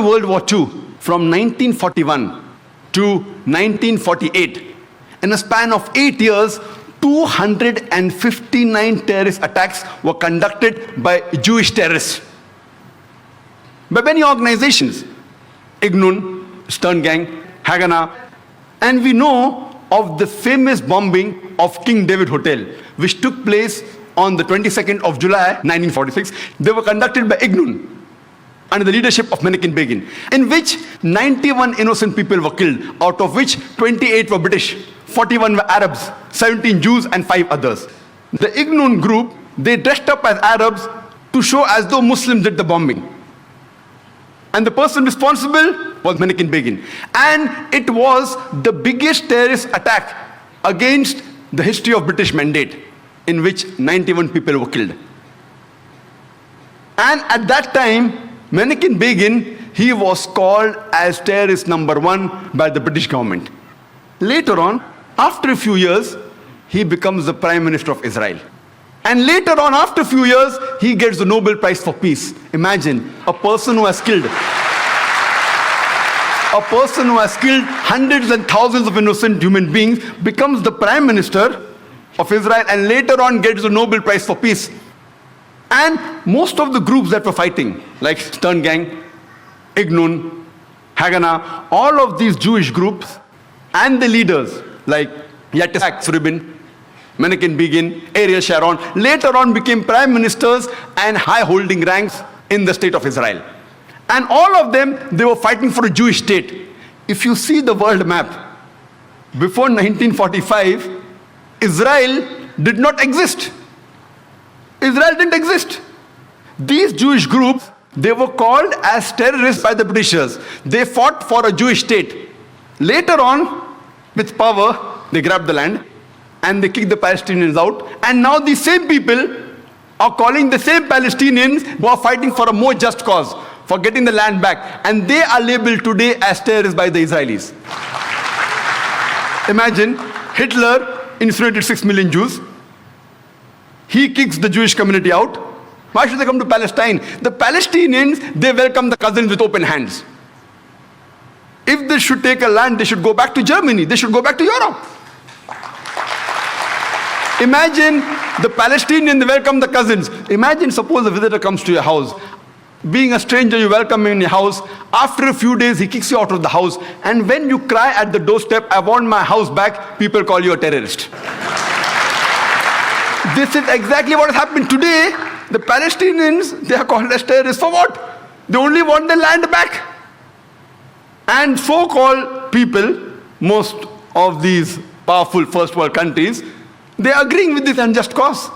World War II, from 1941 to 1948, in a span of 8 years, 259 terrorist attacks were conducted by Jewish terrorists. By many organizations, Ignun, Stern Gang, Haganah, and we know of the famous bombing of King David Hotel, which took place on the 22nd of July 1946. They were conducted by Ignun under the leadership of Menachem Begin, in which 91 innocent people were killed, out of which 28 were British, 41 were Arabs, 17 Jews, and 5 others. The Ignun group, they dressed up as Arabs to show as though Muslims did the bombing. And the person responsible was Menachem Begin. And it was the biggest terrorist attack against the history of British Mandate, in which 91 people were killed. And at that time, Menachem Begin, he was called as terrorist number 1 by the British government. Later on, after a few years, he becomes the Prime Minister of Israel. And later on, after a few years, he gets the Nobel Prize for Peace. Imagine, a person who has killed hundreds and thousands of innocent human beings becomes the Prime Minister of Israel and later on gets the Nobel Prize for Peace. And most of the groups that were fighting, like Stern Gang, Ignun, Haganah, all of these Jewish groups and the leaders like Yitzhak Rabin, Menachem Begin, Ariel Sharon, later on became prime ministers and high-holding ranks in the state of Israel. And all of them, they were fighting for a Jewish state. If you see the world map, before 1945, Israel did not exist. Israel didn't exist. These Jewish groups, they were called as terrorists by the Britishers. They fought for a Jewish state. Later on, with power, they grabbed the land and they kicked the Palestinians out. And now these same people are calling the same Palestinians who are fighting for a more just cause, for getting the land back. And they are labeled today as terrorists by the Israelis. Imagine, Hitler incinerated 6 million Jews. He kicks the Jewish community out. Why should they come to Palestine? The Palestinians, they welcome the cousins with open hands. If they should take a land, they should go back to Germany. They should go back to Europe. Imagine the Palestinians, they welcome the cousins. Imagine, suppose a visitor comes to your house. Being a stranger, you welcome him in your house. After a few days, he kicks you out of the house. And when you cry at the doorstep, I want my house back, people call you a terrorist. This is exactly what has happened today. The Palestinians, they are called as terrorists for what? They only want their land back. And so-called people, most of these powerful first world countries, they are agreeing with this unjust cause.